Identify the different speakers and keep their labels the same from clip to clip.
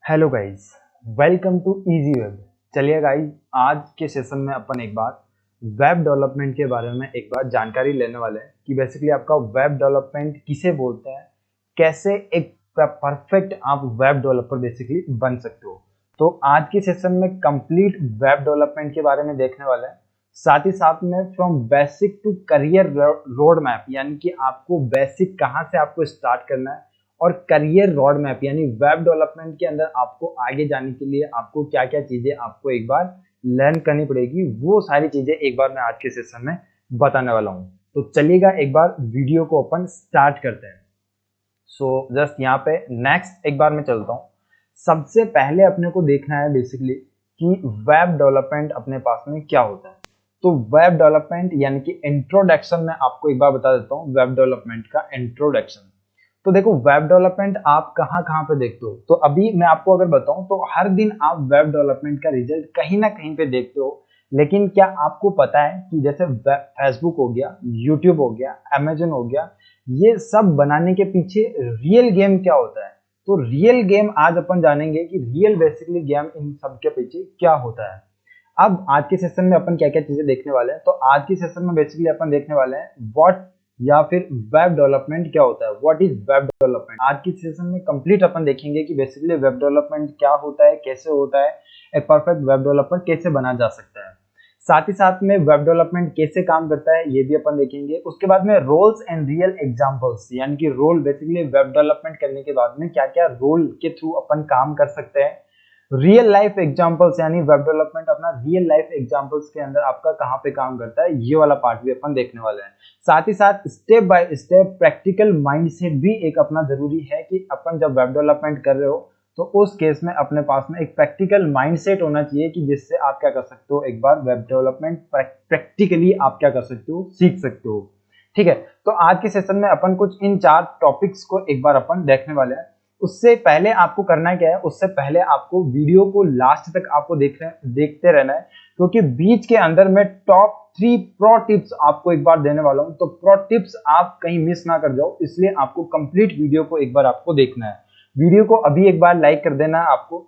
Speaker 1: Hello guys, welcome to easy web. चलिए guys, आज के सेशन में अपन एक बार वेब डेवलपमेंट के बारे में एक बार जानकारी लेने वाले हैं कि बेसिकली आपका वेब डेवलपमेंट किसे बोलते हैं, कैसे एक परफेक्ट आप वेब डेवलपर बेसिकली बन सकते हो। तो आज के सेशन में कंप्लीट वेब डेवलपमेंट के बारे में देखने वाले हैं, साथ ही साथ में from basic to career road map, यानी कि आपको बेसिक कहाँ से आपको स्टार्ट करना है और करियर रोड मैप यानी वेब डेवलपमेंट के अंदर आपको आगे जाने के लिए आपको क्या क्या चीजें आपको एक बार लर्न करनी पड़ेगी, वो सारी चीजें एक बार मैं आज के सेशन में बताने वाला हूँ। तो चलिएगा एक बार वीडियो को अपन स्टार्ट करते हैं। सो जस्ट यहाँ पे नेक्स्ट एक बार मैं चलता हूँ। सबसे पहले अपने को देखना है बेसिकली कि वेब डेवलपमेंट अपने पास में क्या होता है। तो वेब डेवलपमेंट यानी कि इंट्रोडक्शन में आपको एक बार बता देता हूँ वेब डेवलपमेंट का इंट्रोडक्शन। तो देखो, वेब डेवलपमेंट आप कहाँ कहाँ पे देखते हो, तो अभी मैं आपको अगर बताऊं तो हर दिन आप वेब डेवलपमेंट का रिजल्ट कहीं ना कहीं पे देखते हो। लेकिन क्या आपको पता है कि जैसे फेसबुक हो गया, यूट्यूब हो गया, अमेजन हो गया, ये सब बनाने के पीछे रियल गेम क्या होता है। तो रियल गेम आज अपन जानेंगे कि रियल बेसिकली गेम इन सब के पीछे क्या होता है। अब आज के सेशन में अपन क्या क्या चीजें देखने वाले हैं, तो आज के सेशन में बेसिकली अपन देखने वाले हैं व्हाट या फिर वेब डेवलपमेंट क्या होता है, व्हाट इज वेब डेवलपमेंट। आज की सेशन में कंप्लीट अपन देखेंगे कि बेसिकली वेब डेवलपमेंट क्या होता है, कैसे होता है, एक परफेक्ट वेब डेवलपर कैसे बना जा सकता है। साथ ही साथ में वेब डेवलपमेंट कैसे काम करता है ये भी अपन देखेंगे। उसके बाद में रोल्स एंड रियल एग्जांपल्स, यानी कि रोल बेसिकली वेब डेवलपमेंट करने के बाद में क्या क्या रोल के थ्रू अपन काम कर सकते हैं। रियल लाइफ एग्जांपल्स, यानी वेब डेवलपमेंट अपना रियल लाइफ एग्जांपल्स के अंदर आपका कहाँ पे काम करता है, ये वाला पार्ट भी अपन देखने वाले हैं। साथ ही साथ step by step practical mindset भी एक अपना जरूरी है कि अपन जब वेब डेवलपमेंट कर रहे हो तो उस केस में अपने पास में एक प्रैक्टिकल माइंडसेट होना चाहिए कि जिससे आप क्या कर सकते हो, एक बार वेब डेवलपमेंट प्रैक्टिकली आप क्या कर सकते हो, सीख सकते हो। ठीक है, तो आज के सेशन में अपन कुछ इन 4 टॉपिक्स को एक बार अपन देखने वाले हैं। उससे पहले आपको करना क्या है, उससे पहले आपको वीडियो को लास्ट तक आपको देखते रहना है, क्योंकि बीच के अंदर मैं टॉप 3 प्रो टिप्स आपको एक बार देने वाला हूं। तो प्रो टिप्स आप कहीं मिस ना कर जाओ, इसलिए आपको कंप्लीट वीडियो को एक बार आपको देखना है। वीडियो को अभी एक बार लाइक कर देना है आपको,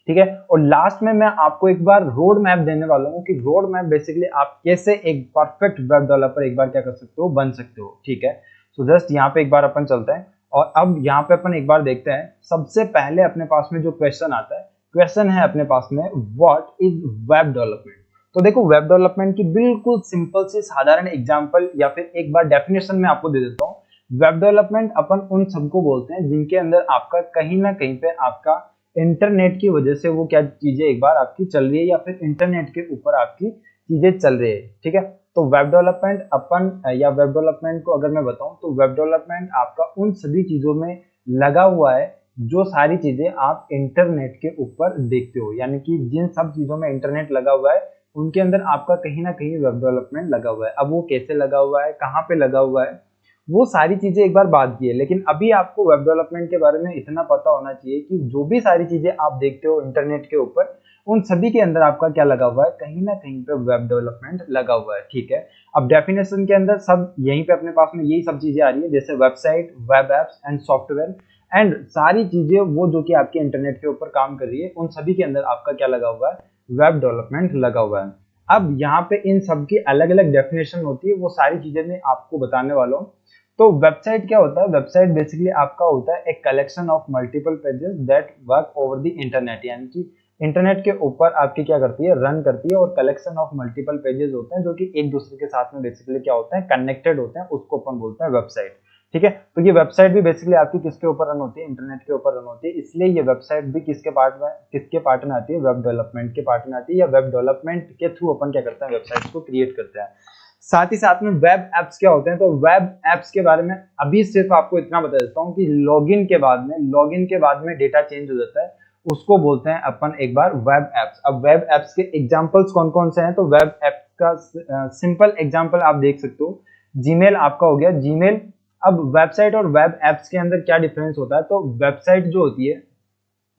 Speaker 1: ठीक है। और लास्ट में मैं आपको एक बार रोड मैप देने वाला हूँ कि रोड मैप बेसिकली आप कैसे एक परफेक्ट वेब डेवलपर एक बार क्या कर सकते हो, बन सकते हो। ठीक है, सो जस्ट यहाँ पे एक बार अपन चलते हैं और अब यहाँ पे अपन एक बार देखते हैं। सबसे पहले अपने पास में जो क्वेश्चन आता है, क्वेश्चन है अपने पास में व्हाट इज वेब डेवलपमेंट। तो देखो, वेब डेवलपमेंट की बिल्कुल सिंपल सी साधारण एग्जांपल या फिर एक बार डेफिनेशन में आपको दे देता हूँ। वेब डेवलपमेंट अपन उन सबको बोलते हैं जिनके अंदर आपका कहीं ना कहीं पे आपका इंटरनेट की वजह से वो क्या चीजें एक बार आपकी चल रही है या फिर इंटरनेट के ऊपर आपकी चीजें चल रही है। ठीक है, तो वेब डेवलपमेंट अपन या वेब डेवलपमेंट को अगर मैं बताऊं तो वेब डेवलपमेंट आपका उन सभी चीजों में लगा हुआ है जो सारी चीजें आप इंटरनेट के ऊपर देखते हो, यानी कि जिन सब चीजों में इंटरनेट लगा हुआ है उनके अंदर आपका कहीं ना कहीं वेब डेवलपमेंट लगा हुआ है। अब वो कैसे लगा हुआ है, कहाँ पे लगा हुआ है, वो सारी चीजें एक बार बात की है। लेकिन अभी आपको वेब डेवलपमेंट के बारे में इतना पता होना चाहिए कि जो भी सारी चीजें आप देखते हो इंटरनेट के ऊपर, उन सभी के अंदर आपका क्या लगा हुआ है, कहीं ना कहीं पे वेब डेवलपमेंट लगा हुआ है। ठीक है, अब डेफिनेशन के अंदर सब यहीं पे अपने पास में यही सब चीजें आ रही है, जैसे website, web apps and software and सारी चीजें वो जो कि आपके इंटरनेट के ऊपर काम कर रही है, उन सभी के अंदर आपका क्या लगा हुआ है, वेब डेवलपमेंट लगा हुआ है। अब यहाँ पे इन सब की अलग अलग डेफिनेशन होती है, वो सारी चीजें मैं आपको बताने वाला हूँ। तो वेबसाइट क्या होता है, वेबसाइट बेसिकली आपका होता है एक collection of multiple pages that work over the internet, यानी कि इंटरनेट के ऊपर आपकी क्या करती है, रन करती है। और कलेक्शन ऑफ मल्टीपल पेजेस होते हैं जो कि एक दूसरे के साथ में बेसिकली क्या होते हैं, कनेक्टेड होते हैं, उसको अपन बोलते हैं वेबसाइट। ठीक है, तो ये वेबसाइट भी बेसिकली आपकी किसके ऊपर रन होती है, इंटरनेट के ऊपर रन होती है। इसलिए ये वेबसाइट भी किसके पार्ट में आती है, वेब डेवलपमेंट के पार्ट में आती है, या वेब डेवलपमेंट के थ्रू अपन क्या करते हैं, वेबसाइट्स को क्रिएट करते हैं। साथ ही साथ में वेब एप्स क्या होते हैं, तो वेब एप्स के बारे में अभी सिर्फ आपको इतना बता देता हूँ कि लॉगिन के बाद में डेटा चेंज हो जाता है, उसको बोलते हैं अपन एक बार वेब एप्स। अब वेब एप्स के एग्जांपल्स कौन कौन से हैं, तो वेब एप्स का सिंपल एग्जांपल आप देख सकते हो, जीमेल आपका हो गया, जीमेल। अब वेबसाइट और वेब एप्स के अंदर क्या डिफरेंस होता है, तो वेबसाइट जो होती है,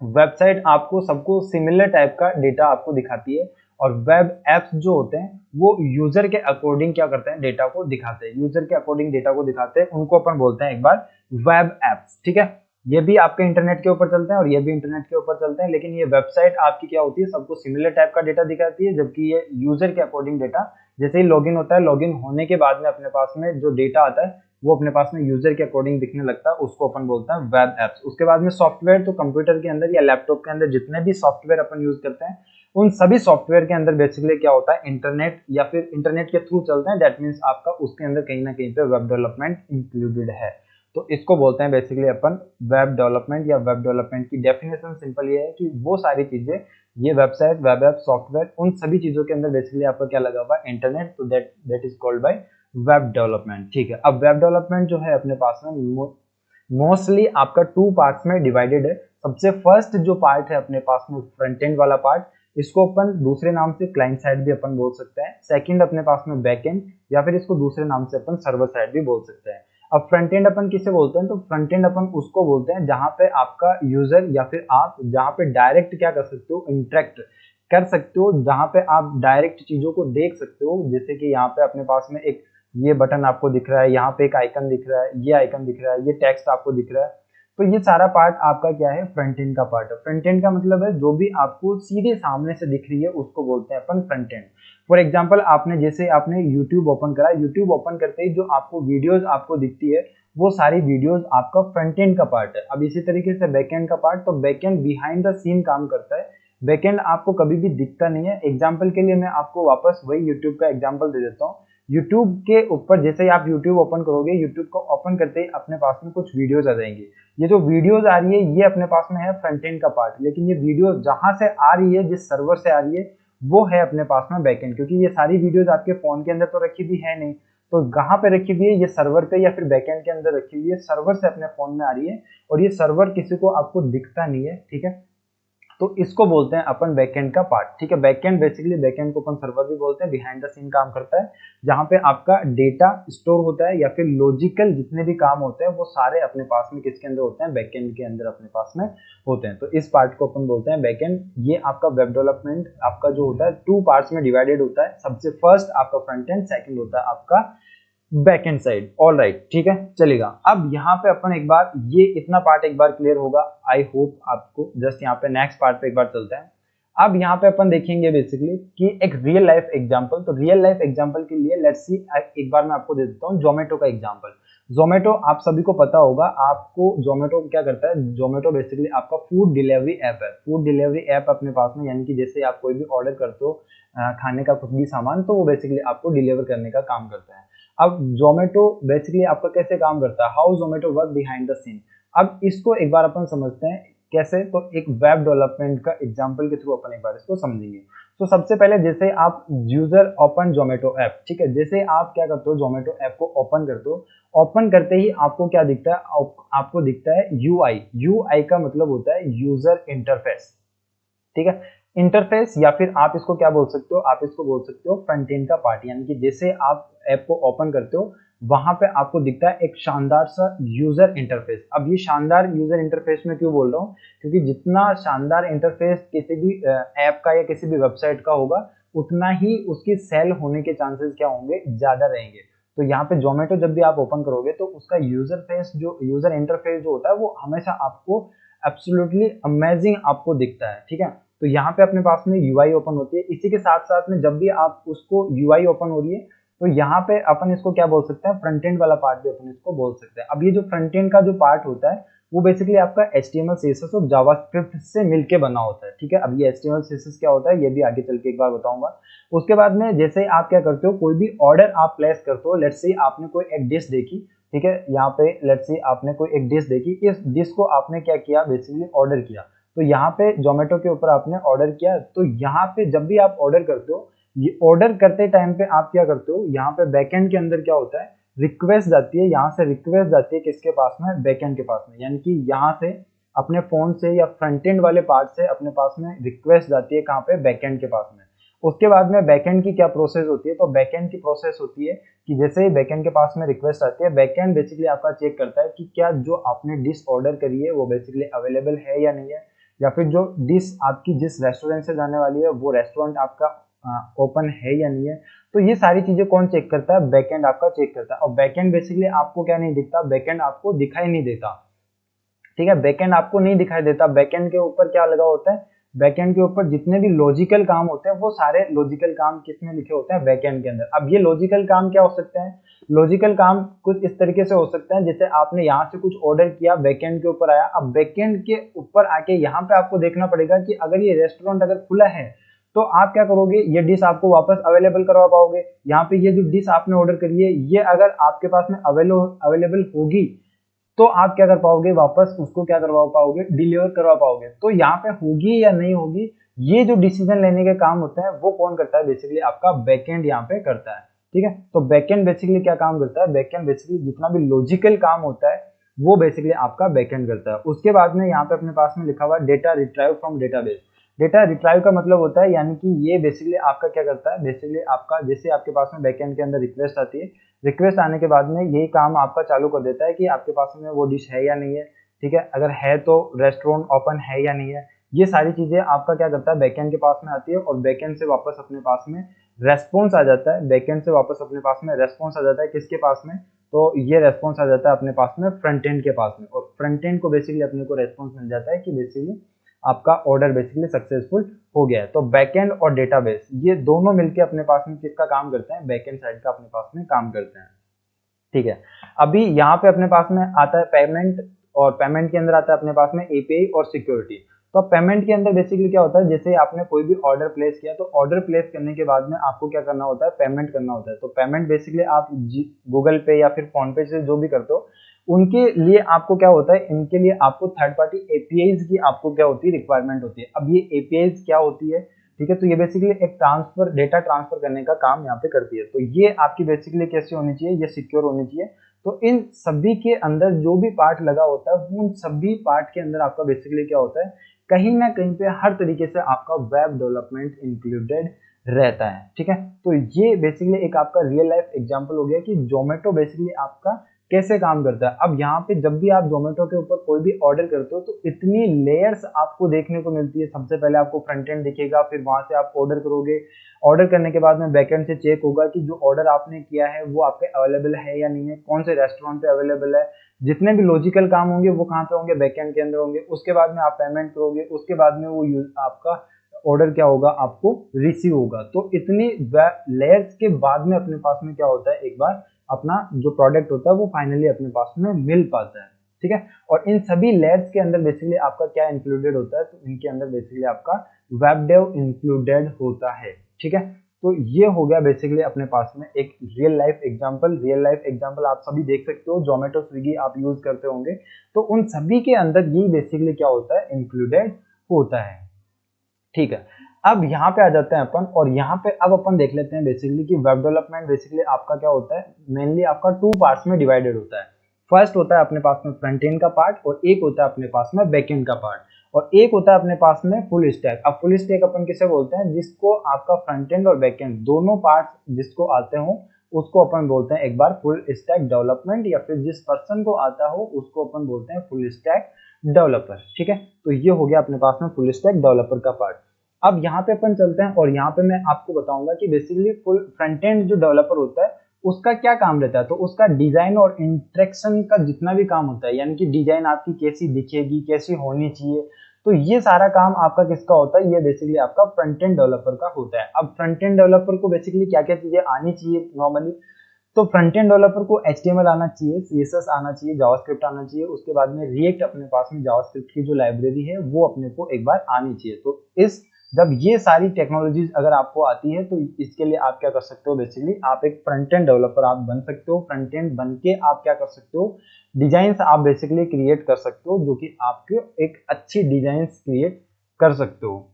Speaker 1: वेबसाइट आपको सबको सिमिलर टाइप का डेटा आपको दिखाती है, और वेब एप्स जो होते हैं वो यूजर के अकॉर्डिंग क्या करते हैं, डेटा को दिखाते हैं, यूजर के अकॉर्डिंग डेटा को दिखाते हैं, उनको अपन बोलते हैं एक बार वेब एप्स। ठीक है, ये भी आपके इंटरनेट के ऊपर चलते हैं और ये भी इंटरनेट के ऊपर चलते हैं, लेकिन ये वेबसाइट आपकी क्या होती है, सबको सिमिलर टाइप का डेटा दिखाती है, जबकि ये यूजर के अकॉर्डिंग डेटा, जैसे ही लॉगिन होता है, लॉगिन होने के बाद में अपने पास में जो डेटा आता है वो अपने पास में यूजर के अकॉर्डिंग दिखने लगता है, उसको अपन बोलते हैं वेब एप्स। उसके बाद में सॉफ्टवेयर, तो कंप्यूटर के अंदर या लैपटॉप के अंदर जितने भी सॉफ्टवेयर अपन यूज करते हैं, उन सभी सॉफ्टवेयर के अंदर बेसिकली क्या होता है, इंटरनेट या फिर इंटरनेट के थ्रू चलते हैं। दैट मीन्स आपका उसके अंदर कहीं ना कहीं पे वेब डेवलपमेंट इंक्लूडेड है। तो इसको बोलते हैं बेसिकली अपन वेब डेवलपमेंट, या वेब डेवलपमेंट की डेफिनेशन सिंपल ये है कि वो सारी चीजें, ये वेबसाइट, वेब ऐप, सॉफ्टवेयर, उन सभी चीजों के अंदर बेसिकली आपका क्या लगा हुआ है, इंटरनेट। तो that is called by web development. ठीक है, अब वेब डेवलपमेंट जो है अपने पास में मोस्टली आपका टू पार्ट्स में डिवाइडेड है। सबसे फर्स्ट जो पार्ट है अपने पास में फ्रंट एंड वाला पार्ट, इसको अपन दूसरे नाम से क्लाइंट साइड भी अपन बोल सकते हैं। सेकंड अपने पास में बैक एंड, या फिर इसको दूसरे नाम से अपन सर्वर साइड भी बोल सकते हैं। अब फ्रंट एंड अपन किसे बोलते हैं, तो फ्रंट एंड अपन उसको बोलते हैं जहां पे आपका यूजर या फिर आप जहां पे डायरेक्ट क्या कर सकते हो, इंटरेक्ट कर सकते हो, जहां पे आप डायरेक्ट चीजों को देख सकते हो। जैसे कि यहाँ पे अपने पास में एक ये बटन आपको दिख रहा है, यहाँ पे एक आइकन दिख रहा है, ये आइकन दिख रहा है, ये टेक्स्ट आपको दिख रहा है। तो ये सारा पार्ट आपका क्या है, फ्रंट एंड का पार्ट है। फ्रंट एंड का मतलब है जो भी आपको सीधे सामने से दिख रही है उसको बोलते हैं अपन फ्रंट एंड। फॉर एग्जाम्पल आपने जैसे आपने यूट्यूब ओपन करा, यूट्यूब ओपन करते ही जो आपको वीडियोज आपको दिखती है वो सारी वीडियोज आपका फ्रंट एंड का पार्ट है। अब इसी तरीके से बैक एंड का पार्ट, तो back end behind the scene काम करता है। बैकएंड आपको कभी भी दिखता नहीं है। एग्जाम्पल के लिए मैं आपको वापस वही यूट्यूब का एग्जाम्पल दे देता हूँ। यूट्यूब के ऊपर जैसे ही आप यूट्यूब ओपन करोगे, यूट्यूब को ओपन करते ही अपने पास में कुछ वीडियोज आ जाएंगी। ये जो वीडियोज आ रही है ये अपने पास में है फ्रंट एंड का पार्ट, लेकिन ये वीडियो जहां से आ रही है, जिस सर्वर से आ रही है, वो है अपने पास में बैकएंड। क्योंकि ये सारी वीडियोज आपके फोन के अंदर तो रखी भी है नहीं, तो कहाँ पे रखी हुई है, ये सर्वर पे या फिर बैकएंड के अंदर रखी हुई है। सर्वर से अपने फोन में आ रही है और ये सर्वर किसी को आपको दिखता नहीं है। ठीक है, तो इसको बोलते हैं अपन बैकएंड का पार्ट। ठीक है, बैकएंड बेसिकली बैकएंड को अपन सर्वर भी बोलते हैं, बिहाइंड द सीन काम करता है, जहां पे आपका डेटा स्टोर होता है या फिर लॉजिकल जितने भी काम होते हैं वो सारे अपने पास में किसके अंदर होते हैं, बैकएंड के अंदर अपने पास में होते हैं। तो इस पार्ट को अपन बोलते हैं बैकएंड। ये आपका वेब डेवलपमेंट आपका जो होता है टू पार्ट्स में डिवाइडेड होता है। सबसे फर्स्ट आपका फ्रंट एंड, सेकंड होता है आपका back and side. All right, ठीक है, चलेगा। अब यहाँ पे अपन एक बार ये इतना पार्ट एक बार क्लियर होगा, आई होप आपको। जस्ट यहाँ पे नेक्स्ट पार्ट पे एक बार चलते हैं। अब यहाँ पे अपन देखेंगे बेसिकली कि एक रियल लाइफ एग्जांपल। तो रियल लाइफ एग्जांपल के लिए लेट्स सी, एक बार मैं आपको दे देता हूँ जोमेटो का एग्जांपल। जोमेटो आप सभी को पता होगा। आपको जोमेटो क्या करता है, जोमेटो बेसिकली आपका फूड डिलीवरी ऐप है। फूड डिलीवरी ऐप अपने पास में, यानी कि जैसे आप कोई भी ऑर्डर करते हो खाने का कुछ भी सामान, तो वो बेसिकली आपको डिलीवर करने का काम करता है। अब जोमेटो बेसिकली आपका कैसे काम करता है, how Zomato work behind the scene. अब इसको एक बार अपन समझते हैं कैसे। तो एक वेब डेवलपमेंट का एग्जांपल के थ्रू अपन एक बार इसको समझेंगे। तो सबसे पहले जैसे आप यूजर ओपन जोमेटो ऐप, ठीक है, जैसे आप क्या करते हो, जोमेटो ऐप को ओपन करते हो, ओपन करते ही आपको क्या दिखता है, आपको दिखता है यूआई। यूआई का मतलब होता है यूजर इंटरफेस। ठीक है, इंटरफेस, या फिर आप इसको क्या बोल सकते हो, आप इसको बोल सकते हो फ्रंट एंड का पार्ट। यानी कि जैसे आप ऐप को ओपन करते हो वहां पे आपको दिखता है एक शानदार सा यूजर इंटरफेस। अब ये शानदार यूजर इंटरफेस में क्यों बोल रहा हूँ, क्योंकि जितना शानदार इंटरफेस किसी भी ऐप का या किसी भी वेबसाइट का होगा, उतना ही उसकी सेल होने के चांसेस क्या होंगे, ज्यादा रहेंगे। तो यहाँ पे जोमेटो जब भी आप ओपन करोगे तो उसका यूजर फेस, जो यूजर इंटरफेस जो होता है, वो हमेशा आपको एब्सोल्युटली अमेजिंग आपको दिखता है। ठीक है, तो यहाँ पे अपने पास में यूआई ओपन होती है। इसी के साथ साथ में जब भी आप उसको यूआई ओपन हो रही है, तो यहाँ पे अपन इसको क्या बोल सकते हैं, फ्रंट एंड वाला पार्ट भी अपन इसको बोल सकते हैं। अब ये जो फ्रंट एंड का जो पार्ट होता है वो बेसिकली आपका HTML CSS और जावास्क्रिप्ट से मिलके बना होता है। ठीक है, अब ये HTML CSS क्या होता है ये भी आगे चल के एक बार बताऊंगा। उसके बाद में जैसे आप क्या करते हो, कोई भी ऑर्डर आप प्लेस करते हो, लेट्स से आपने कोई एक डिश देखी, ठीक है, यहाँ पे लेट्स से आपने कोई एक डिश देखी, इस डिश को आपने क्या किया, बेसिकली ऑर्डर किया। तो यहाँ पे जोमेटो के ऊपर आपने ऑर्डर किया। तो यहाँ पे जब भी आप ऑर्डर करते हो, ये ऑर्डर करते टाइम पे आप क्या करते हो, यहाँ पे बैकएंड के अंदर क्या होता है, रिक्वेस्ट जाती है। यहाँ से रिक्वेस्ट जाती है किसके पास में, बैकएंड के पास में। यानी कि यहाँ से अपने फोन से या फ्रंट एंड वाले पार्ट से अपने पास में रिक्वेस्ट जाती है कहाँ पे, बैकएंड के पास में। उसके बाद में बैकएंड की क्या प्रोसेस होती है, तो बैकएंड की प्रोसेस होती है कि जैसे ही बैकएंड के पास में रिक्वेस्ट आती है, बैकएंड बेसिकली आपका चेक करता है कि क्या जो आपने डिश ऑर्डर करी है वो बेसिकली अवेलेबल है या नहीं है, या फिर जो डिश आपकी जिस रेस्टोरेंट से जाने वाली है वो रेस्टोरेंट आपका ओपन है या नहीं है। तो ये सारी चीजें कौन चेक करता है, बैकएंड आपका चेक करता है। और बैकएंड बेसिकली आपको क्या नहीं दिखता, बैकएंड आपको दिखाई नहीं देता। ठीक है। बैकएंड आपको नहीं दिखाई देता, बैकएंड के ऊपर क्या लगा होता है, बैकएंड के ऊपर जितने भी लॉजिकल काम होते हैं वो सारे लॉजिकल काम किसमें लिखे होते हैं, बैकएंड के अंदर। अब ये लॉजिकल काम क्या हो सकते हैं, लॉजिकल काम कुछ इस तरीके से हो सकता है, जैसे आपने यहाँ से कुछ ऑर्डर किया, बैकएंड के ऊपर आया, अब बैकएंड के ऊपर आके यहाँ पे आपको देखना पड़ेगा कि अगर ये रेस्टोरेंट अगर खुला है तो आप क्या करोगे, ये डिश आपको वापस अवेलेबल करवा पाओगे। यहाँ पे ये जो डिश आपने ऑर्डर करी है ये अगर आपके पास में अवेलेबल होगी तो आप क्या कर पाओगे, वापस उसको क्या करवा पाओगे, डिलीवर करवा पाओगे। तो यहाँ पे होगी या नहीं होगी, ये जो डिसीजन लेने के काम होते हैं वो कौन करता है, बेसिकली आपका बैकएंड यहाँ पे करता है। ठीक है, तो बैकएंड बेसिकली क्या काम करता है, बैकएंड बेसिकली जितना भी लॉजिकल काम होता है वो बेसिकली आपका बैकएंड करता है। उसके बाद में यहाँ पे अपने पास में लिखा हुआ है data retrieve from database. Data retrieve का मतलब होता है यानी कि ये बेसिकली आपका क्या करता है, बेसिकली आपका जैसे आपके पास में बैकएंड के अंदर रिक्वेस्ट आती है, रिक्वेस्ट आने के बाद में यही काम आपका चालू कर देता है कि आपके पास में वो डिश है या नहीं है। ठीक है, अगर है तो रेस्टोरेंट ओपन है या नहीं है, ये सारी चीजें आपका क्या करता है, बैकएंड के पास में आती है और बैकएंड से वापस अपने पास में रेस्पॉन्स आ जाता है। बैकएंड से वापस अपने पास में रेस्पॉन्स आ जाता है किसके पास में, तो ये रेस्पॉन्स आ जाता है अपने पास में फ्रंट एंड के पास में, और फ्रंट एंड को बेसिकली अपने को रेस्पॉन्स मिल जाता है कि बेसिकली आपका ऑर्डर बेसिकली सक्सेसफुल हो गया है। तो बैकएंड और डेटाबेस ये दोनों मिलके अपने पास में किसका काम करते हैं, बैकएंड साइड का अपने पास में काम करते हैं। ठीक है, अभी यहाँ पे अपने पास में आता है पेमेंट, और पेमेंट के अंदर आता है अपने पास में एपीआई और सिक्योरिटी। तो पेमेंट के अंदर बेसिकली क्या होता है, जैसे आपने कोई भी ऑर्डर प्लेस किया तो ऑर्डर प्लेस करने के बाद में आपको क्या करना होता है, पेमेंट करना होता है। तो पेमेंट बेसिकली आप गूगल पे या फिर फोन पे से जो भी करते हो उनके लिए आपको क्या होता है, इनके लिए आपको थर्ड पार्टी एपीआईज की आपको क्या होती है, रिक्वायरमेंट होती है। अब ये एपीआईज क्या होती है, ठीक है, तो ये बेसिकली एक ट्रांसफर, डेटा ट्रांसफर करने का काम यहाँ पे करती है। तो ये आपकी बेसिकली कैसे होनी चाहिए, ये सिक्योर होनी चाहिए। तो इन सभी के अंदर जो भी पार्ट लगा होता है उन सभी पार्ट के अंदर आपका बेसिकली क्या होता है, कहीं ना कहीं पे हर तरीके से आपका वेब डेवलपमेंट इंक्लूडेड रहता है। ठीक है, तो ये बेसिकली एक आपका रियल लाइफ एग्जांपल हो गया कि जोमेटो बेसिकली आपका कैसे काम करता है। अब यहाँ पे जब भी आप जोमेटो के ऊपर कोई भी ऑर्डर करते हो तो इतनी लेयर्स आपको देखने को मिलती है। सबसे पहले आपको फ्रंट एंड दिखेगा, फिर वहां से आप ऑर्डर करोगे, ऑर्डर करने के बाद में बैकएंड से चेक होगा कि जो ऑर्डर आपने किया है वो आपके अवेलेबल है या नहीं है, कौन से रेस्टोरेंट पे अवेलेबल है। जितने भी लॉजिकल काम होंगे वो कहाँ पे होंगे, बैकएंड के अंदर होंगे। उसके बाद में आप पेमेंट करोगे, उसके बाद में वो आपका ऑर्डर क्या होगा, आपको रिसीव होगा। तो इतनी लेयर्स के बाद में अपने पास में क्या होता है, एक बार अपना जो प्रोडक्ट होता है वो फाइनली अपने पास में मिल पाता है। ठीक है, और इन सभी लेयर्स के अंदर बेसिकली आपका क्या इंक्लूडेड होता है, तो इनके अंदर बेसिकली आपका वेब डेव इंक्लूडेड होता है। ठीक है, तो ये हो गया बेसिकली अपने पास में एक real life example. Real life example आप सभी देख सकते हो, जोमेटो स्विगी आप यूज करते होंगे, तो उन सभी के अंदर ये बेसिकली क्या होता है, इंक्लूडेड होता है। ठीक है, अब यहाँ पे आ जाते हैं अपन, और यहाँ पे अब अपन देख लेते हैं बेसिकली कि वेब डेवलपमेंट बेसिकली आपका क्या होता है, मेनली आपका टू पार्ट्स में डिवाइडेड होता है। फर्स्ट होता है अपने पास में फ्रंट एंड का पार्ट, और एक होता है अपने पास में बैक एंड का पार्ट, और एक होता है अपने पास में फुल स्टैक। अब फुल स्टैक अपन किसे बोलते हैं, जिसको आपका फ्रंट एंड और बैक एंड दोनों पार्ट जिसको आते हो उसको अपन बोलते हैं एक बार फुल स्टैक डेवलपमेंट, या फिर जिस पर्सन को आता हो उसको अपन बोलते हैं फुल स्टैक डेवलपर। ठीक है, तो ये हो गया अपने पास में फुल स्टैक डेवलपर का पार्ट। अब यहाँ पे अपन चलते हैं, और यहाँ पे मैं आपको बताऊंगा कि बेसिकली फुल फ्रंट एंड जो डेवलपर होता है उसका क्या काम रहता है। तो उसका डिजाइन और इंटरेक्शन का जितना भी काम होता है, यानी कि डिजाइन आपकी कैसी दिखेगी, कैसी होनी चाहिए, तो ये सारा काम आपका किसका होता है, ये बेसिकली आपका फ्रंट एंड डेवलपर का होता है। अब फ्रंट एंड डेवलपर को बेसिकली क्या क्या चीजें आनी चाहिए नॉर्मली, तो फ्रंट एंड डेवलपर को HTML आना चाहिए, CSS आना चाहिए, जावास्क्रिप्ट आना चाहिए, उसके बाद में रिएक्ट अपने पास में जावास्क्रिप्ट की जो लाइब्रेरी है वो अपने को एक बार आनी चाहिए। तो इस जब ये सारी टेक्नोलॉजीज अगर आपको आती है तो इसके लिए आप क्या कर सकते हो, बेसिकली आप एक फ्रंट एंड डेवलपर आप बन सकते हो। फ्रंट एंड बन के आप क्या कर सकते हो, डिजाइन आप बेसिकली क्रिएट कर सकते हो, जो कि आपके एक अच्छी डिजाइन क्रिएट कर सकते हो।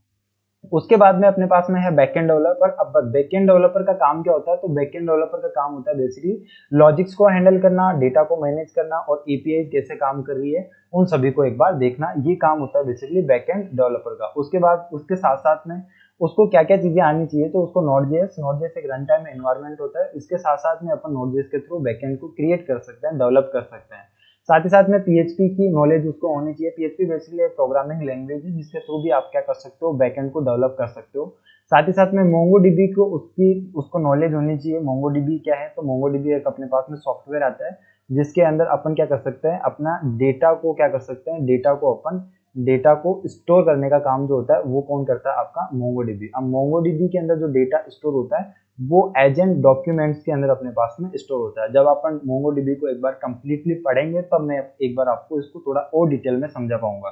Speaker 1: उसके बाद में अपने पास में है बैकएंड डेवलपर। अब बैकएंड डेवलपर का काम क्या होता है, तो बैकएंड डेवलपर का काम होता है बेसिकली लॉजिक्स को हैंडल करना, डेटा को मैनेज करना, और एपीआई कैसे काम कर रही है उन सभी को एक बार देखना, ये काम होता है बेसिकली बैकएंड डेवलपर का। उसके बाद उसके साथ साथ में उसको क्या क्या चीजें आनी चाहिए, तो उसको नोड.js एक रन टाइम एनवायरनमेंट होता है, इसके साथ साथ में अपन नोड.js के थ्रू बैकएंड को क्रिएट कर सकते हैं, डेवलप कर सकते हैं। साथ ही साथ में PHP की नॉलेज उसको होनी चाहिए। PHP बेसिकली एक प्रोग्रामिंग लैंग्वेज है जिसके थ्रू भी आप क्या कर सकते हो, बैकएंड को डेवलप कर सकते हो। साथ ही साथ में MongoDB को उसको नॉलेज होनी चाहिए। MongoDB क्या है, तो MongoDB एक अपने पास में सॉफ्टवेयर आता है जिसके अंदर अपन क्या कर सकते हैं, अपना डेटा को क्या कर सकते हैं, डेटा को स्टोर करने का काम जो होता है वो कौन करता है, आपका मोंगोडीबी। अब मोंगोडीबी के अंदर जो डेटा स्टोर होता है वो एजेंट डॉक्यूमेंट्स के अंदर अपने पास में स्टोर होता है। जब अपन मोंगोडीबी को एक बार कंप्लीटली पढ़ेंगे तब मैं एक बार आपको इसको थोड़ा और डिटेल में समझा पाऊंगा।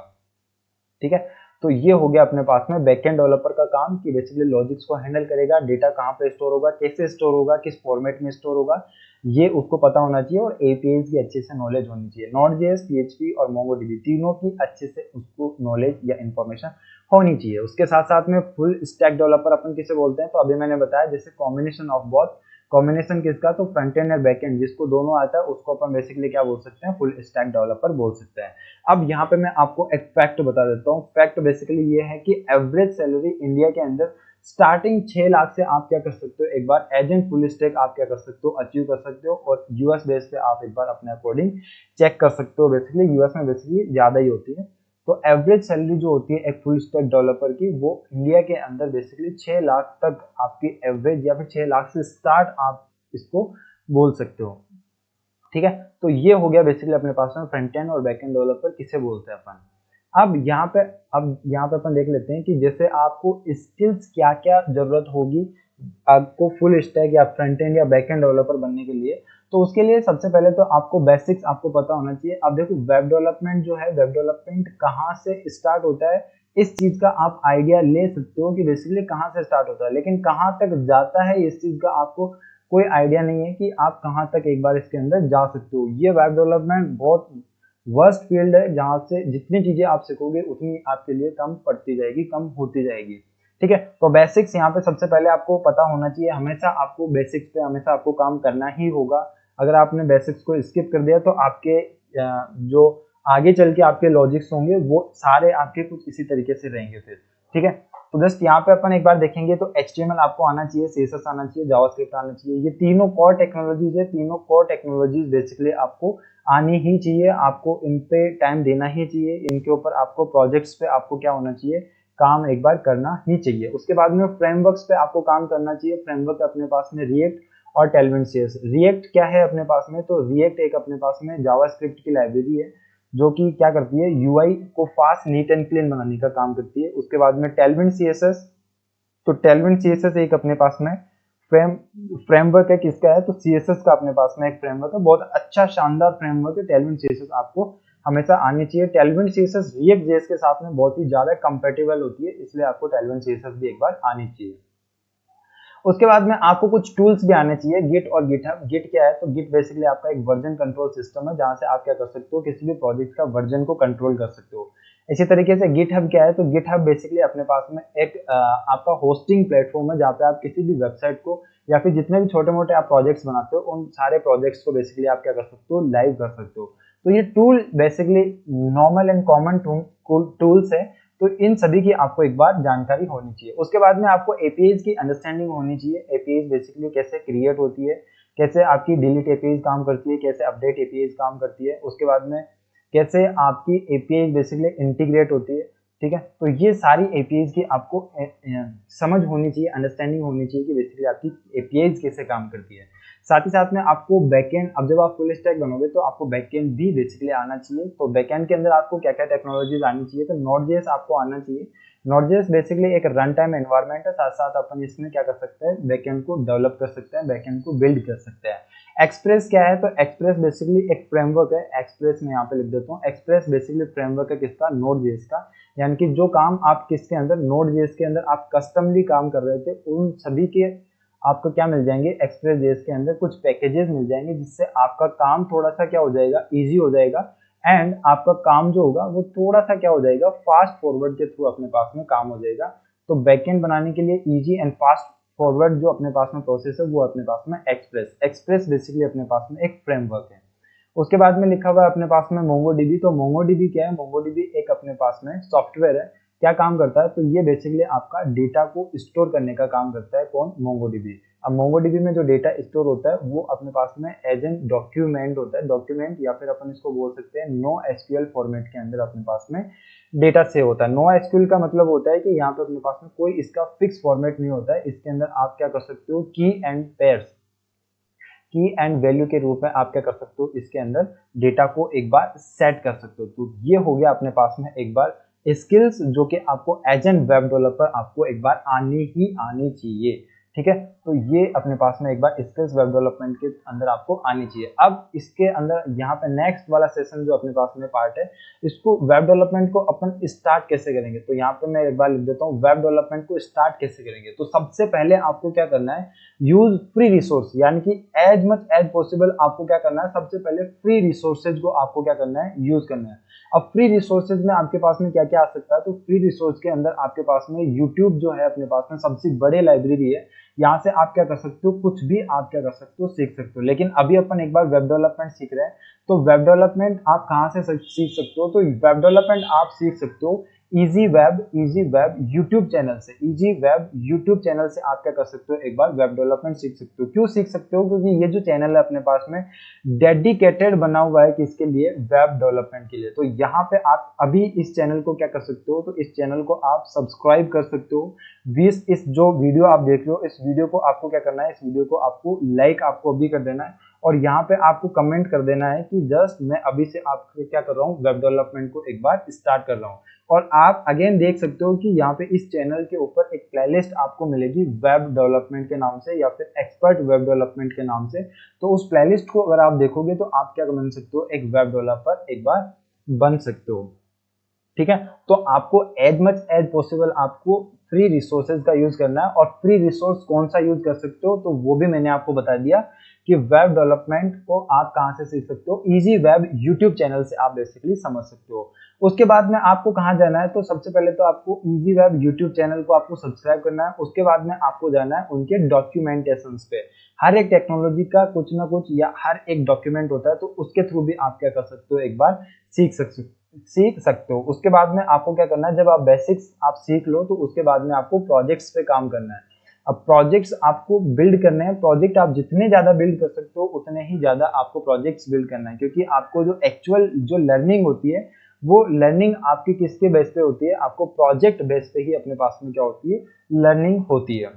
Speaker 1: ठीक है, तो ये हो गया अपने पास में बैकएंड डेवलपर का काम कि बेसिकली लॉजिक्स को हैंडल करेगा, डेटा कहाँ पे स्टोर होगा, कैसे स्टोर होगा, किस फॉर्मेट में स्टोर होगा, ये उसको पता होना चाहिए और एपीआईज की अच्छे से नॉलेज होनी चाहिए। नोड.जेएस, पीएचपी और मोंगोडीबी तीनों की अच्छे से उसको नॉलेज या इंफॉर्मेशन होनी चाहिए। उसके साथ साथ में फुल स्टैक डेवलपर अपन किसे बोलते हैं, तो अभी मैंने बताया जैसे कॉम्बिनेशन ऑफ बोथ। कॉम्बिनेशन किसका, तो फ्रंट एंड और बैक एंड, जिसको दोनों आता है उसको अपन बेसिकली क्या बोल सकते हैं, फुल स्टैक डेवलपर बोल सकते हैं। अब यहाँ पे मैं आपको एक फैक्ट बता देता हूँ। फैक्ट बेसिकली ये है कि एवरेज सैलरी इंडिया के अंदर स्टार्टिंग 6 लाख से आप क्या कर सकते हो, एक बार एजेंट फुल स्टैक आप क्या कर सकते हो, अचीव कर सकते हो। और यूएस बेस पे आप एक बार अपने अकॉर्डिंग चेक कर सकते हो। बेसिकली यूएस में बेसिकली ज्यादा ही होती है। तो एवरेज सैलरी जो होती है एक फुल स्टैक डेवलपर की, वो इंडिया के अंदर बेसिकली 6 लाख तक आपकी एवरेज, या फिर 6 लाख से स्टार्ट आप इसको बोल सकते हो। ठीक है, तो ये हो गया बेसिकली अपने पास में फ्रंट एंड और बैक एंड डेवलपर किसे बोलते हैं अपन। अब यहाँ पे अपन देख लेते हैं कि जैसे आपको स्किल्स क्या क्या जरूरत होगी आपको फुल स्टैक या फ्रंट एंड या बैक एंड डेवलपर बनने के लिए। तो उसके लिए सबसे पहले तो आपको बेसिक्स आपको पता होना चाहिए। अब देखो वेब डेवलपमेंट जो है, वेब डेवलपमेंट कहाँ से स्टार्ट होता है, इस चीज का आप आइडिया ले सकते हो कि बेसिकली कहाँ से स्टार्ट होता है, लेकिन कहाँ तक जाता है इस चीज का आपको कोई आइडिया नहीं है कि आप कहाँ तक एक बार इसके अंदर जा सकते हो। ये वेब डेवलपमेंट बहुत वर्स्ट फील्ड है जहाँ से जितनी चीजें आप सीखोगे उतनी आपके लिए कम पड़ती जाएगी, कम होती जाएगी। ठीक है, तो बेसिक्स यहाँ पे सबसे पहले आपको पता होना चाहिए। हमेशा आपको बेसिक्स पे हमेशा आपको काम करना ही होगा। अगर आपने बेसिक्स को स्किप कर दिया तो आपके जो आगे चल के आपके लॉजिक्स होंगे वो सारे आपके कुछ इसी तरीके से रहेंगे फिर। ठीक है, तो जस्ट यहाँ पे अपन एक बार देखेंगे तो HTML आपको आना चाहिए, CSS आना चाहिए, जावास्क्रिप्ट आना चाहिए। ये तीनों कोर टेक्नोलॉजीज है। तीनों कोर टेक्नोलॉजीज बेसिकली आपको आनी ही चाहिए, आपको इन पे टाइम देना ही चाहिए, इनके ऊपर आपको प्रोजेक्ट्स पे आपको क्या होना चाहिए, काम एक बार करना ही चाहिए। उसके बाद में फ्रेमवर्क्स पे आपको काम करना चाहिए। फ्रेमवर्क अपने पास में रिएक्ट और टेलविन सीएस। रिएक्ट क्या है अपने पास में, तो रिएक्ट एक अपने पास में जावास्क्रिप्ट की लाइब्रेरी है जो कि क्या करती है, यूआई को फास्ट, नीट एंड क्लीन बनाने का काम करती है। उसके बाद में टेलविन सीएसएस, तो टेलविन सीएसएस एक अपने पास में फ्रेमवर्क है। किसका है, तो सीएसएस का अपने पास में एक फ्रेमवर्क है, बहुत अच्छा शानदार फ्रेमवर्क है। टेलविन सीएसएस आपको हमेशा आनी चाहिए। टेलविन सीएसएस रिएक्ट जेएस के साथ में बहुत ही ज्यादा कंपेटेबल होती है, इसलिए आपको टेलविन सीएसएस भी एक बार आनी चाहिए। उसके बाद में आपको कुछ टूल्स भी आने चाहिए, गिट और गिटहब। गिट क्या है, तो गिट बेसिकली आपका एक वर्जन कंट्रोल सिस्टम है जहां से आप क्या कर सकते हो, किसी भी प्रोजेक्ट का वर्जन को कंट्रोल कर सकते हो। इसी तरीके से गिटहब क्या है, तो गिटहब बेसिकली अपने पास में एक आपका होस्टिंग प्लेटफॉर्म है जहाँ पे आप किसी भी वेबसाइट को या फिर जितने भी छोटे मोटे आप प्रोजेक्ट्स बनाते हो उन सारे प्रोजेक्ट्स को बेसिकली आप क्या कर सकते हो, लाइव कर सकते हो। तो ये tool basically normal and common tools है, तो इन सभी की आपको एक बार जानकारी होनी चाहिए। उसके बाद में आपको एपीआईज की अंडरस्टैंडिंग होनी चाहिए। एपीआईज बेसिकली कैसे क्रिएट होती है, कैसे आपकी डिलीट एपीआईज काम करती है, कैसे अपडेट एपीआईज काम करती है। उसके बाद में कैसे आपकी एपीआईज बेसिकली इंटीग्रेट होती है। ठीक है, तो ये सारी एपीआईज की आपको समझ होनी चाहिए, अंडरस्टैंडिंग होनी चाहिए कि बेसिकली आपकी एपीआईज कैसे काम करती है। साथ ही साथ में आपको बैकएंड, अब जब आप फुल स्टैक बनोगे तो आपको बैकएंड भी बेसिकली आना चाहिए। तो बैकएंड के अंदर आपको क्या क्या टेक्नोलॉजीज आनी चाहिए, तो नोड.जेएस आपको आना चाहिए। नोड.जेएस बेसिकली एक रन टाइम एनवायरनमेंट है, साथ साथ अपन इसमें क्या कर सकते हैं, बैकएंड को डेवलप कर सकते हैं, बैकएंड को बिल्ड कर सकते हैं। एक्सप्रेस क्या है, तो एक्सप्रेस बेसिकली एक फ्रेमवर्क है। एक्सप्रेस में यहाँ पे लिख देता हूँ, एक्सप्रेस बेसिकली फ्रेमवर्क है किसका, नोड.जेएस का। यानी कि जो काम आप किसके अंदर, नोड.जेएस के अंदर आप कस्टमली काम कर रहे थे उन सभी के आपको क्या मिल जाएंगे, एक्सप्रेस जेएस के अंदर कुछ पैकेजेस मिल जाएंगे जिससे आपका काम थोड़ा सा क्या हो जाएगा, इजी हो जाएगा। एंड आपका काम जो होगा वो थोड़ा सा क्या हो जाएगा, फास्ट फॉरवर्ड के थ्रू अपने पास में काम हो जाएगा। तो बैकएंड बनाने के लिए इजी एंड फास्ट फॉरवर्ड जो अपने पास में प्रोसेस है वो अपने पास में एक्सप्रेस बेसिकली अपने पास में एक फ्रेमवर्क है। उसके बाद में लिखा हुआ है अपने पास में मोंगोडीबी। तो मोंगोडीबी क्या है, मोंगोडीबी एक अपने पास में सॉफ्टवेयर है। क्या काम करता है, तो ये बेसिकली आपका डेटा को स्टोर करने का काम करता है। कौन, मोंगोडीबी। अब मोंगोडीबी में जो डेटा स्टोर होता है वो अपने पास में एज एन डॉक्यूमेंट होता है, डॉक्यूमेंट, या फिर अपन इसको बोल सकते हैं नो एसक्यूएल फॉर्मेट के अंदर अपने पास में डेटा सेव होता है। नो एसक्यूएल का मतलब होता है कि यहाँ पे अपने पास में कोई इसका फिक्स फॉर्मेट नहीं होता है। इसके अंदर आप क्या कर सकते हो, की एंड पेयर्स, की एंड वैल्यू के रूप में आप क्या कर सकते हो, इसके अंदर डेटा को एक बार सेट कर सकते हो। तो ये हो गया अपने पास में एक बार स्किल्स जो कि आपको एज एन वेब डेवलपर आपको एक बार आनी चाहिए। ठीक है, तो ये अपने पास में एक बार स्किल्स वेब डेवलपमेंट के अंदर आपको आनी चाहिए। अब इसके अंदर यहाँ पे नेक्स्ट वाला सेशन जो अपने पास में पार्ट है, इसको वेब डेवलपमेंट को अपन स्टार्ट कैसे करेंगे। तो यहाँ पे मैं एक बार लिख देता हूँ वेब डेवलपमेंट को स्टार्ट कैसे करेंगे। तो सबसे पहले आपको क्या करना है, यूज फ्री रिसोर्स, यानी कि एज मच एज पॉसिबल आपको क्या करना है, सबसे पहले फ्री रिसोर्सेज को आपको क्या करना है, यूज करना है। अब फ्री रिसोर्सेज में आपके पास में क्या क्या आ सकता है, तो फ्री रिसोर्स के अंदर आपके पास में यूट्यूब जो है अपने पास में सबसे बड़े लाइब्रेरी है। यहाँ से आप क्या कर सकते हो, कुछ भी आप क्या कर सकते हो, सीख सकते हो। लेकिन अभी अपन एक बार वेब डेवलपमेंट सीख रहे हैं, तो वेब डेवलपमेंट आप कहाँ से सीख सकते हो, तो वेब डेवलपमेंट आप सीख सकते हो इजी वेब यूट्यूब चैनल से। इजी वेब यूट्यूब चैनल से आप क्या कर सकते हो, एक बार वेब डेवलपमेंट सीख सकते हो। क्यों सीख सकते हो, क्योंकि ये जो चैनल है अपने पास में डेडिकेटेड बना हुआ है किसके लिए, वेब डेवलपमेंट के लिए। तो यहाँ पे आप अभी इस चैनल को क्या कर सकते हो, तो इस चैनल को आप सब्सक्राइब कर सकते हो। इस जो वीडियो आप देख रहे हो, इस वीडियो को आपको क्या करना है, इस वीडियो को आपको लाइक आपको अभी कर देना है, और यहाँ पे आपको कमेंट कर देना है कि जस्ट मैं अभी से आपको क्या कर रहा हूँ, वेब डेवलपमेंट को एक बार स्टार्ट कर रहा हूँ। और आप अगेन देख सकते हो कि यहाँ पे इस चैनल के ऊपर एक प्लेलिस्ट आपको मिलेगी वेब डेवलपमेंट के नाम से या फिर एक्सपर्ट वेब डेवलपमेंट के नाम से। तो उस प्लेलिस्ट को अगर आप देखोगे तो आप क्या बन सकते हो, एक वेब डेवलपर एक बार बन सकते हो। ठीक है, तो आपको एज मच एज पॉसिबल आपको फ्री रिसोर्सेज का यूज करना है। और फ्री रिसोर्स कौन सा यूज कर सकते हो, तो वो भी मैंने आपको बता दिया कि वेब डेवलपमेंट को आप कहां से सीख सकते हो, इजी वेब यूट्यूब चैनल से आप बेसिकली समझ सकते हो। उसके बाद में आपको कहां जाना है, तो सबसे पहले तो आपको इजी वेब यूट्यूब चैनल को आपको सब्सक्राइब करना है। उसके बाद में आपको जाना है उनके डॉक्यूमेंटेशंस पे। हर एक टेक्नोलॉजी का कुछ ना कुछ या हर एक डॉक्यूमेंट होता है, तो उसके थ्रू भी आप क्या कर सकते हो, एक बार सीख सकते हो। उसके बाद में आपको क्या करना है, जब आप बेसिक्स आप सीख लो तो उसके बाद में आपको प्रोजेक्ट्स पे काम करना है। अब प्रोजेक्ट्स आपको बिल्ड करने हैं, प्रोजेक्ट आप जितने ज्यादा बिल्ड कर सकते हो उतने ही ज्यादा आपको प्रोजेक्ट्स बिल्ड करना है। क्योंकि आपको जो एक्चुअल जो लर्निंग होती है, वो लर्निंग आपकी किसके बेस पे होती है, आपको प्रोजेक्ट बेस पे ही अपने पास में क्या होती है, लर्निंग होती है।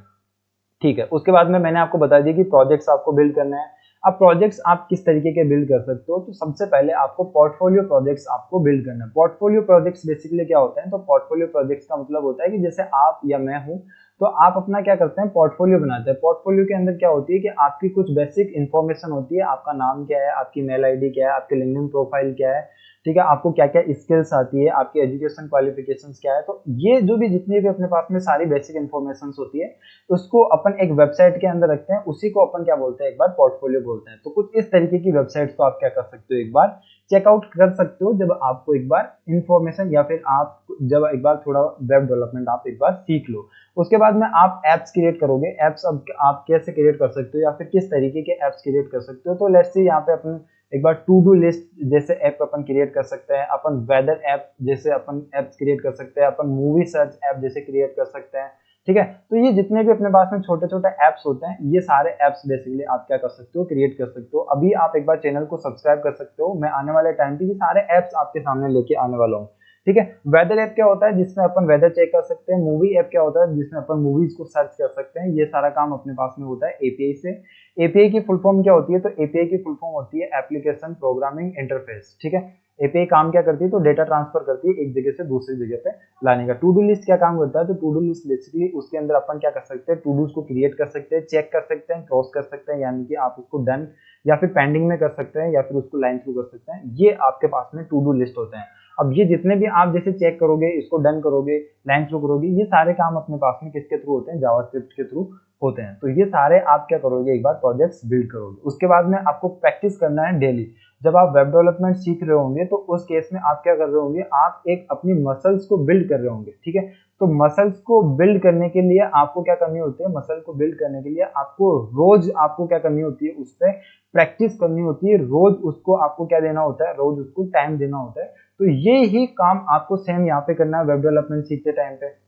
Speaker 1: ठीक है, उसके बाद में मैंने आपको बता दिया कि प्रोजेक्ट्स आपको बिल्ड करना है। अब प्रोजेक्ट्स आप किस तरीके के बिल्ड कर सकते हो, तो सबसे पहले आपको पोर्टफोलियो प्रोजेक्ट्स आपको बिल्ड करना है। पोर्टफोलियो प्रोजेक्ट्स बेसिकली क्या होता है, तो पोर्टफोलियो प्रोजेक्ट्स का मतलब होता है कि जैसे आप या मैं हूं, तो आप अपना क्या करते हैं, पोर्टफोलियो बनाते हैं। पोर्टफोलियो के अंदर क्या होती है कि आपकी कुछ बेसिक इंफॉर्मेशन होती है, आपका नाम क्या है, आपकी मेल आईडी क्या है, आपके लिंक्डइन प्रोफाइल क्या है, ठीक है, आपको क्या क्या स्किल्स आती है, आपकी एजुकेशन क्वालिफिकेशंस क्या है। तो ये जो भी जितनी भी अपने पास में सारी बेसिक इंफॉर्मेशन होती है, उसको अपन एक वेबसाइट के अंदर रखते हैं, उसी को अपन क्या बोलते हैं, एक बार पोर्टफोलियो बोलते हैं। तो कुछ इस तरीके की वेबसाइट को आप क्या कर सकते हो, एक बार चेकआउट कर सकते हो जब आपको एक बार इंफॉर्मेशन या फिर आप जब एक बार थोड़ा वेब डेवलपमेंट आप एक बार सीख लो। उसके बाद में आप एप्स क्रिएट करोगे। एप्स अब आप कैसे क्रिएट कर सकते हो या फिर किस तरीके के एप्स क्रिएट कर सकते हो, तो लेट्स सी यहाँ पे अपन एक बार टू डू लिस्ट जैसे ऐप अपन क्रिएट कर सकते हैं, अपन वेदर ऐप जैसे अपन ऐप्स क्रिएट कर सकते हैं, अपन मूवी सर्च ऐप जैसे क्रिएट कर सकते हैं। ठीक है, तो ये जितने भी अपने पास में छोटे छोटे ऐप्स होते हैं, ये सारे ऐप्स बेसिकली आप क्या कर सकते हो, क्रिएट कर सकते हो। अभी आप एक बार चैनल को सब्सक्राइब कर सकते हो, मैं आने वाले टाइम पे ये सारे ऐप्स आपके सामने लेके आने वाला हूँ। ठीक है, वेदर ऐप क्या होता है, जिसमें अपन वेदर चेक कर सकते हैं। मूवी ऐप क्या होता है, जिसमें अपन मूवीज को सर्च कर सकते हैं। ये सारा काम अपने पास में होता है एपीआई से। एपीआई की फुल फॉर्म क्या होती है, तो एपीआई की फुल फॉर्म होती है एप्लीकेशन प्रोग्रामिंग इंटरफेस। ठीक है, एपीआई काम क्या करती है, तो डेटा ट्रांसफर करती है एक जगह से दूसरी जगह पे लाने का। टू डू लिस्ट क्या काम करता है, तो टू डू लिस्ट बेसिकली उसके अंदर अपन क्या कर सकते हैं, टू डूज को क्रिएट कर सकते हैं, चेक कर सकते हैं, क्रॉस कर सकते हैं, यानी कि आप उसको डन या फिर पेंडिंग में कर सकते हैं या फिर उसको लाइन थ्रू कर सकते हैं। ये आपके पास में टू डू लिस्ट होते हैं। अब ये जितने भी आप जैसे चेक करोगे, इसको डन करोगे, लाइन थ्रू करोगे, ये सारे काम अपने पास में किसके थ्रू होते हैं, जावास्क्रिप्ट के थ्रू होते हैं। तो ये सारे आप क्या करोगे, एक बार प्रोजेक्ट्स बिल्ड करोगे। उसके बाद में आपको प्रैक्टिस करना है डेली। जब आप वेब डेवलपमेंट सीख रहे होंगे तो उस केस में आप क्या कर रहे होंगे, आप एक अपनी मसल्स को बिल्ड कर रहे होंगे। ठीक है, तो मसल्स को बिल्ड करने के लिए आपको क्या करनी होती है, मसल को बिल्ड करने के लिए आपको रोज आपको क्या करनी होती है, उस पर प्रैक्टिस करनी होती है। रोज उसको आपको क्या देना होता है, रोज उसको टाइम देना होता है। तो ये ही काम आपको सेम यहाँ पे करना है वेब डेवलपमेंट सीखते टाइम पे।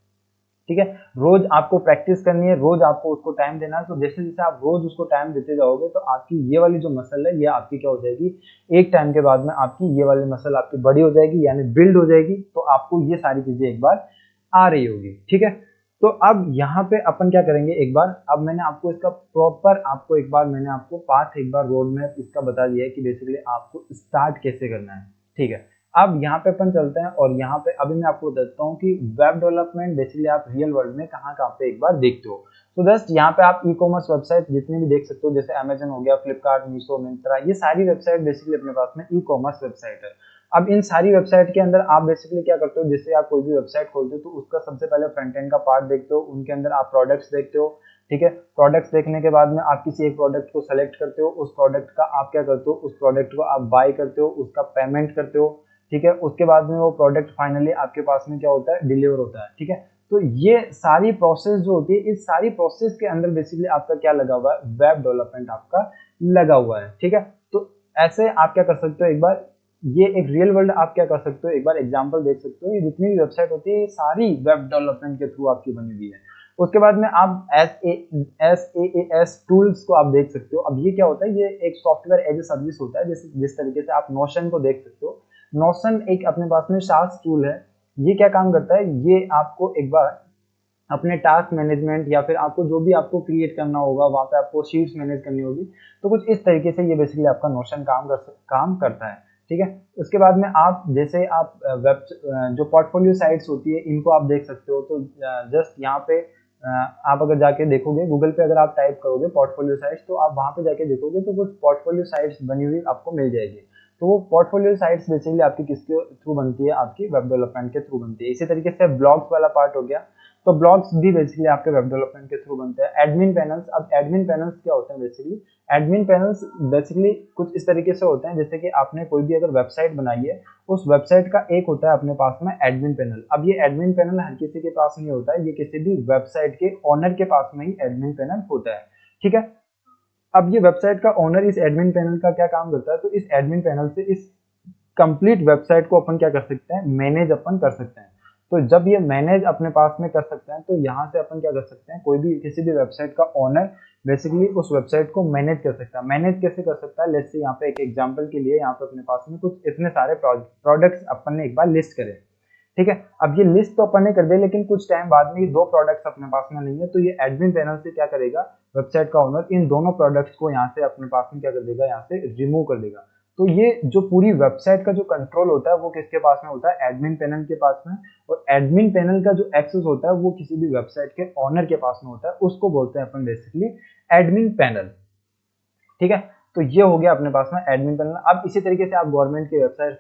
Speaker 1: ठीक है, रोज आपको प्रैक्टिस करनी है, रोज आपको उसको टाइम देना है। तो जैसे जैसे आप रोज उसको टाइम देते जाओगे तो आपकी ये वाली जो मसल है ये आपकी क्या हो जाएगी, एक टाइम के बाद में आपकी ये वाली मसल आपकी बड़ी हो जाएगी, यानी बिल्ड हो जाएगी। तो आपको ये सारी चीजें एक बार आ रही होगी। ठीक है, तो अब यहाँ पे अपन क्या करेंगे एक बार, अब मैंने आपको इसका प्रॉपर आपको एक बार मैंने आपको पाथ एक बार रोड मैप इसका बता दिया है कि बेसिकली आपको स्टार्ट कैसे करना है, ठीक है। अब यहाँ पे अपन चलते हैं और यहाँ पे अभी मैं आपको बताता हूँ कि वेब डेवलपमेंट बेसिकली आप रियल वर्ल्ड में कहाँ कहाँ पे एक बार देखते हो। तो जस्ट यहाँ पे आप ई कॉमर्स वेबसाइट जितनी भी देख सकते हो, जैसे अमेजन हो गया, फ्लिपकार्ट, मीशो, मिंत्रा, ये सारी वेबसाइट बेसिकली अपने पास में ई कॉमर्स वेबसाइट है। अब इन सारी वेबसाइट के अंदर आप बेसिकली क्या करते हो, जैसे आप कोई भी वेबसाइट खोलते हो तो उसका सबसे पहले फ्रंट एंड का पार्ट देखते हो, उनके अंदर आप प्रोडक्ट्स देखते हो, ठीक है। प्रोडक्ट्स देखने के बाद में आप किसी एक प्रोडक्ट को सेलेक्ट करते हो, उस प्रोडक्ट का आप क्या करते हो, उस प्रोडक्ट को आप बाय करते हो, उसका पेमेंट करते हो, ठीक है। उसके बाद में वो प्रोडक्ट फाइनली आपके पास में क्या होता है, डिलीवर होता है, ठीक है। तो ये सारी प्रोसेस जो होती है, इस सारी प्रोसेस के अंदर बेसिकली आपका क्या लगा हुआ है, वेब डेवलपमेंट आपका लगा हुआ है, ठीक है। तो ऐसे आप क्या कर सकते हो एक बार, ये एक रियल वर्ल्ड आप क्या कर सकते हो एक बार एग्जांपल देख सकते हो, ये जितनी भी वेबसाइट होती है ये सारी वेब डेवलपमेंट के थ्रू आपकी बनी हुई है। उसके बाद में आप SaaS टूल्स को आप देख सकते हो। अब ये क्या होता है, ये एक सॉफ्टवेयर एज ए सर्विस होता है, जिस तरीके से आप नोशन को देख सकते हो। नोशन एक अपने पास में SaaS टूल है। ये क्या काम करता है, ये आपको एक बार अपने टास्क मैनेजमेंट या फिर आपको जो भी आपको क्रिएट करना होगा, वहाँ पे आपको शीट्स मैनेज करनी होगी, तो कुछ इस तरीके से ये बेसिकली आपका नोशन काम करता है, ठीक है। उसके बाद में आप जैसे आप वेब जो पोर्टफोलियो साइट्स होती है इनको आप देख सकते हो। तो जस्ट यहाँ पे आप अगर जाके देखोगे गूगल पे, अगर आप टाइप करोगे पोर्टफोलियो साइट्स, तो आप वहाँ पे जाके देखोगे तो कुछ पोर्टफोलियो साइट्स बनी हुई आपको मिल जाएगी। तो वो पोर्टफोलियो साइट्स बेसिकली आपकी किसके थ्रू बनती है, आपकी वेब डेवलपमेंट के थ्रू बनती है। इसी तरीके से ब्लॉग्स वाला पार्ट हो गया, तो ब्लॉग्स भी बेसिकली आपके वेब डेवलपमेंट के थ्रू बनते हैं। एडमिन पैनल्स, अब एडमिन पैनल्स क्या होते हैं बेसिकली, एडमिन पैनल्स बेसिकली कुछ इस तरीके से होते हैं, जैसे कि आपने कोई भी अगर वेबसाइट बनाई है, उस वेबसाइट का एक होता है अपने पास में एडमिन पैनल। अब ये एडमिन पैनल हर किसी के पास नहीं होता है, ये किसी भी वेबसाइट के ओनर के पास में ही एडमिन पैनल होता है, ठीक है। अब ये वेबसाइट का ओनर इस एडमिन पैनल का क्या काम करता है, तो इस एडमिन पैनल से इस कंप्लीट वेबसाइट को अपन क्या कर सकते हैं, मैनेज अपन कर सकते हैं। तो जब ये मैनेज अपने पास में कर सकते हैं, तो यहाँ से अपन क्या कर सकते हैं, कोई भी किसी भी वेबसाइट का ओनर बेसिकली उस वेबसाइट को मैनेज कर सकता है। मैनेज कैसे कर सकता है, लेट्स से यहाँ पे एक एग्जांपल के लिए यहाँ पे अपने पास में कुछ इतने सारे प्रोडक्ट्स अपन ने एक बार लिस्ट करे, ठीक है। अब ये लिस्ट तो अपन ने कर दे, लेकिन कुछ टाइम बाद में ये दो प्रोडक्ट्स अपने पास में नहीं है, तो ये एडमिन पैनल से क्या करेगा, वेबसाइट का ओनर इन दोनों प्रोडक्ट्स को यहाँ से अपने पास में क्या कर देगा, यहाँ से रिमूव कर देगा। तो ये जो पूरी वेबसाइट का जो कंट्रोल होता है वो किसके पास में होता है, एडमिन पैनल के पास में। और एडमिन पैनल का जो एक्सेस होता है वो किसी भी वेबसाइट के ओनर के पास में होता है, उसको बोलते हैं अपन बेसिकली एडमिन पैनल, ठीक है। तो ये हो गया अपने पास में एडमिन पैनल। अब इसी तरीके से आप गवर्नमेंट की वेबसाइट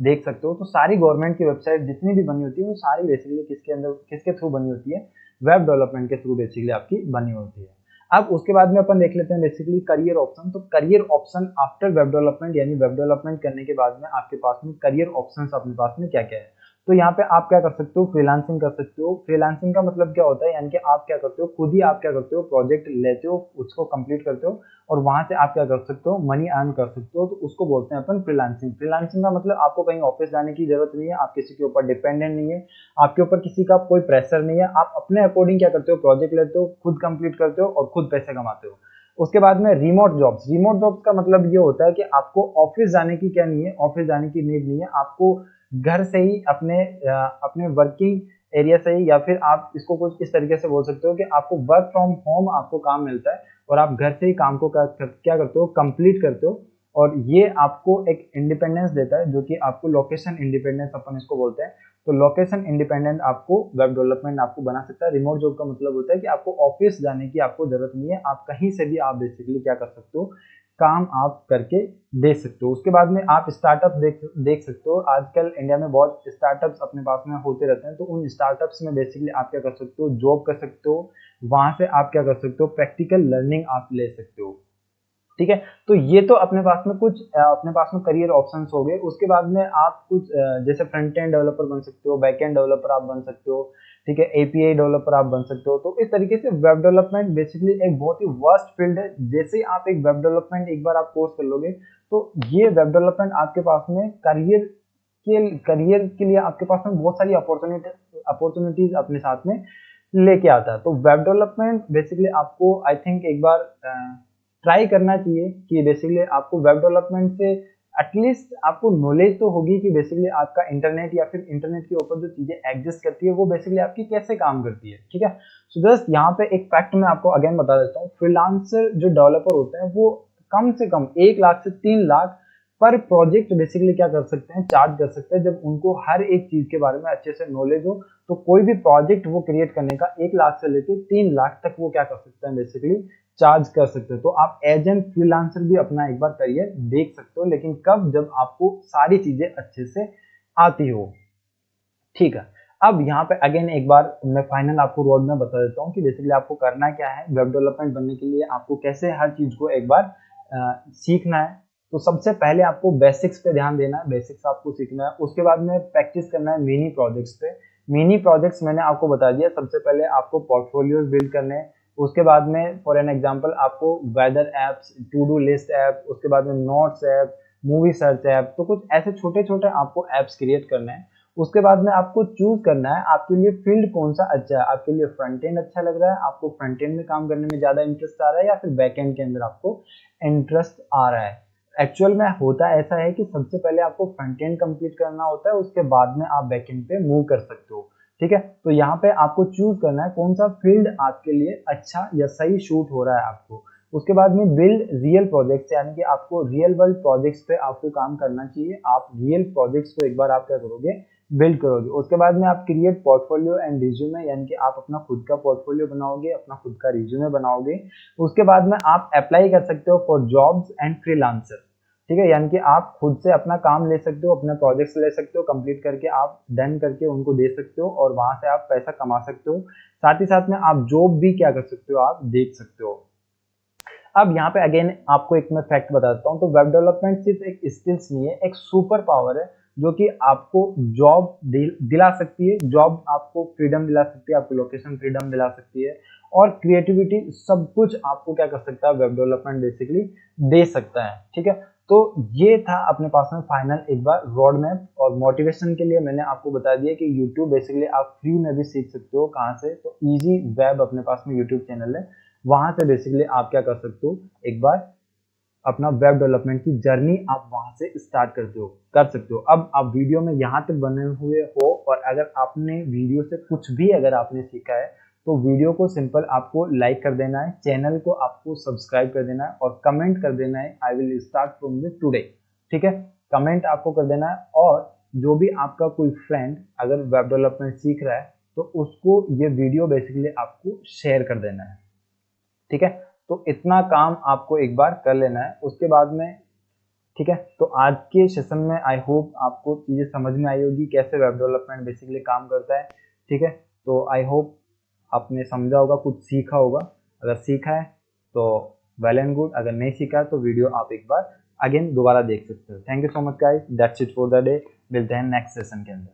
Speaker 1: देख सकते हो, तो सारी गवर्नमेंट की वेबसाइट जितनी भी बनी होती है वो सारी बेसिकली किसके अंदर, किसके थ्रू बनी होती है, वेब डेवलपमेंट के थ्रू बेसिकली आपकी बनी होती है। अब उसके बाद में अपन देख लेते हैं बेसिकली करियर ऑप्शन। तो career option after web development, यानी वेब डेवलपमेंट करने के बाद में आपके पास में करियर ऑप्शंस अपने पास में क्या क्या है। तो यहाँ पे आप क्या कर सकते हो, फ्रीलांसिंग कर सकते हो। फ्रीलांसिंग का मतलब क्या होता है, यानी कि आप क्या करते हो, खुद ही आप क्या करते हो, प्रोजेक्ट लेते हो, उसको कंप्लीट करते हो और वहां से आप क्या कर सकते हो, मनी अर्न कर सकते हो। तो उसको बोलते हैं अपन फ्रीलांसिंग। फ्रीलांसिंग का मतलब आपको कहीं ऑफिस जाने की जरूरत नहीं है, आप किसी के ऊपर डिपेंडेंट नहीं है, आपके ऊपर किसी का कोई प्रेशर नहीं है, आप अपने अकॉर्डिंग क्या करते हो, प्रोजेक्ट लेते हो, खुद कंप्लीट करते हो और खुद पैसे कमाते हो। उसके बाद में रिमोट जॉब्स। रिमोट जॉब्स का मतलब ये होता है कि आपको ऑफिस जाने की क्या नहीं है, ऑफिस जाने की नीड नहीं है, आपको घर से ही अपने वर्किंग एरिया से ही, या फिर आप इसको कुछ इस तरीके से बोल सकते हो कि आपको वर्क फ्रॉम होम आपको काम मिलता है और आप घर से ही काम को क्या करते हो, कंप्लीट करते हो। और ये आपको एक इंडिपेंडेंस देता है, जो कि आपको लोकेशन इंडिपेंडेंस अपन इसको बोलते हैं। तो लोकेशन इंडिपेंडेंट आपको वेब डेवलपमेंट आपको बना सकता है। रिमोट जॉब का मतलब होता है कि आपको ऑफिस जाने की आपको जरूरत नहीं है, आप कहीं से भी आप बेसिकली क्या कर सकते हो, काम आप करके दे सकते हो। उसके बाद में आप स्टार्टअप देख सकते हो। आजकल इंडिया में बहुत स्टार्टअप्स अपने पास में होते रहते हैं, तो उन स्टार्टअप्स में बेसिकली आप क्या कर सकते हो, जॉब कर सकते हो, वहां से आप क्या कर सकते हो, प्रैक्टिकल लर्निंग आप ले सकते हो, ठीक है। तो ये तो अपने पास में कुछ अपने पास में करियर ऑप्शंस हो गए। उसके बाद में आप कुछ जैसे फ्रंट एंड डेवलपर बन सकते हो, बैक एंड डेवलपर आप बन सकते हो, ठीक है, एपीआई डेवलपर आप बन सकते हो। तो इस तरीके से वेब डेवलपमेंट बेसिकली एक बहुत ही वास्ट फील्ड है। जैसे आप एक वेब डेवलपमेंट एक बार आप कोर्स कर लोगे, तो ये वेब डेवलपमेंट आपके पास में करियर के लिए आपके पास में बहुत सारी अपॉर्चुनिटीज अपने साथ में लेके आता है। तो वेब डेवलपमेंट बेसिकली आपको आई थिंक एक बार ट्राई करना चाहिए कि बेसिकली आपको वेब डेवलपमेंट से एटलीस्ट आपको नॉलेज तो होगी कि बेसिकली आपका इंटरनेट या फिर इंटरनेट के ऊपर जो चीजें एग्जिस्ट करती है वो बेसिकली आपकी कैसे काम करती है। ठीक है, सो जस्ट यहाँ पे एक फैक्ट मैं आपको अगेन बता देता हूँ। फ्रीलांसर जो डेवलपर होते हैं वो कम से कम 1 लाख से 3 लाख पर प्रोजेक्ट बेसिकली क्या कर सकते हैं, चार्ज कर सकते हैं। जब उनको हर एक चीज के बारे में अच्छे से नॉलेज हो तो कोई भी प्रोजेक्ट वो क्रिएट करने का 1 लाख से लेकर 3 लाख तक वो क्या कर सकते हैं, बेसिकली चार्ज कर सकते हो। तो आप एज एन फ्रीलांसर भी अपना एक बार करियर देख सकते हो, लेकिन कब, जब आपको सारी चीजें अच्छे से आती हो। ठीक है, अब यहाँ पे अगेन एक बार मैं फाइनल आपको रोड में बता देता हूँ कि बेसिकली आपको करना क्या है वेब डेवलपमेंट बनने के लिए, आपको कैसे हर चीज को एक बार सीखना है। तो सबसे पहले आपको बेसिक्स पे ध्यान देना है, बेसिक्स आपको सीखना है। उसके बाद में प्रैक्टिस करना है मिनी प्रोजेक्ट्स पे। मिनी प्रोजेक्ट्स मैंने आपको बता दिया, सबसे पहले आपको पोर्टफोलियोज बिल्ड करने हैं। उसके बाद में फॉर एन एग्जांपल आपको weather apps, to do list app, उसके बाद में notes app, movie search app, तो कुछ ऐसे छोटे छोटे आपको ऐप्स क्रिएट करने हैं। उसके बाद में आपको चूज करना है आपके लिए फील्ड कौन सा अच्छा है। आपके लिए फ्रंट एंड अच्छा लग रहा है, आपको फ्रंट एंड में काम करने में ज्यादा इंटरेस्ट आ रहा है, या फिर बैक एंड के अंदर आपको इंटरेस्ट आ रहा है। एक्चुअल में होता ऐसा है कि सबसे पहले आपको फ्रंट एंड कंप्लीट करना होता है, उसके बाद में आप बैक एंड पे मूव कर सकते हो। ठीक है, तो यहाँ पे आपको चूज करना है कौन सा फील्ड आपके लिए अच्छा या सही शूट हो रहा है आपको। उसके बाद में बिल्ड रियल प्रोजेक्ट्स, यानी कि आपको रियल वर्ल्ड प्रोजेक्ट्स पे आपको काम करना चाहिए। आप रियल प्रोजेक्ट्स को एक बार आप क्या करोगे, बिल्ड करोगे। उसके बाद में आप क्रिएट पोर्टफोलियो एंड रिज्यूमे, यानी कि आप अपना खुद का पोर्टफोलियो बनाओगे, अपना खुद का रिज्यूमे बनाओगे। उसके बाद में आप अप्लाई कर सकते हो फॉर जॉब्स एंड फ्रीलांसर। ठीक है, यानी कि आप खुद से अपना काम ले सकते हो, अपने प्रोजेक्ट्स ले सकते हो, कंप्लीट करके आप डन करके उनको दे सकते हो और वहां से आप पैसा कमा सकते हो। साथ ही साथ में आप जॉब भी क्या कर सकते हो, आप देख सकते हो। अब यहाँ पे अगेन आपको एक मैं फैक्ट बता देता हूँ। तो वेब डेवलपमेंट सिर्फ एक स्किल्स नहीं है, एक सुपर पावर है जो कि आपको जॉब दिला सकती है। जॉब आपको फ्रीडम दिला सकती है, आपको लोकेशन फ्रीडम दिला सकती है, और क्रिएटिविटी, सब कुछ आपको क्या कर सकता है, वेब डेवलपमेंट बेसिकली दे सकता है। ठीक है, तो ये था अपने पास में फाइनल एक बार रोड मैप। और मोटिवेशन के लिए मैंने आपको बता दिया कि यूट्यूब बेसिकली आप फ्री में भी सीख सकते हो। कहाँ से, तो इजी वेब अपने पास में यूट्यूब चैनल है, वहां से बेसिकली आप क्या कर सकते हो, एक बार अपना वेब डेवलपमेंट की जर्नी आप वहां से स्टार्ट कर सकते हो। अब आप वीडियो में यहाँ तक बने हुए हो, और अगर आपने वीडियो से कुछ भी अगर आपने सीखा है तो वीडियो को सिंपल आपको लाइक कर देना है, चैनल को आपको सब्सक्राइब कर देना है, और कमेंट कर देना है I will start from the today. ठीक है, कमेंट आपको कर देना है। और जो भी आपका कोई फ्रेंड अगर वेब डेवलपमेंट सीख रहा है तो उसको ये वीडियो बेसिकली आपको शेयर कर देना है। ठीक है, तो इतना काम आपको एक बार कर लेना है, उसके बाद में ठीक है। तो आज के सेशन में आई होप आपको चीजें समझ में आई होगी कैसे वेब डेवलपमेंट बेसिकली काम करता है। ठीक है, तो आई होप आपने समझा होगा, कुछ सीखा होगा। अगर सीखा है तो वेल एंड गुड, अगर नहीं सीखा है तो वीडियो आप एक बार अगेन दोबारा देख सकते हो। Thank you so much guys, that's it for the day. मिलते हैं नेक्स्ट सेशन के अंदर।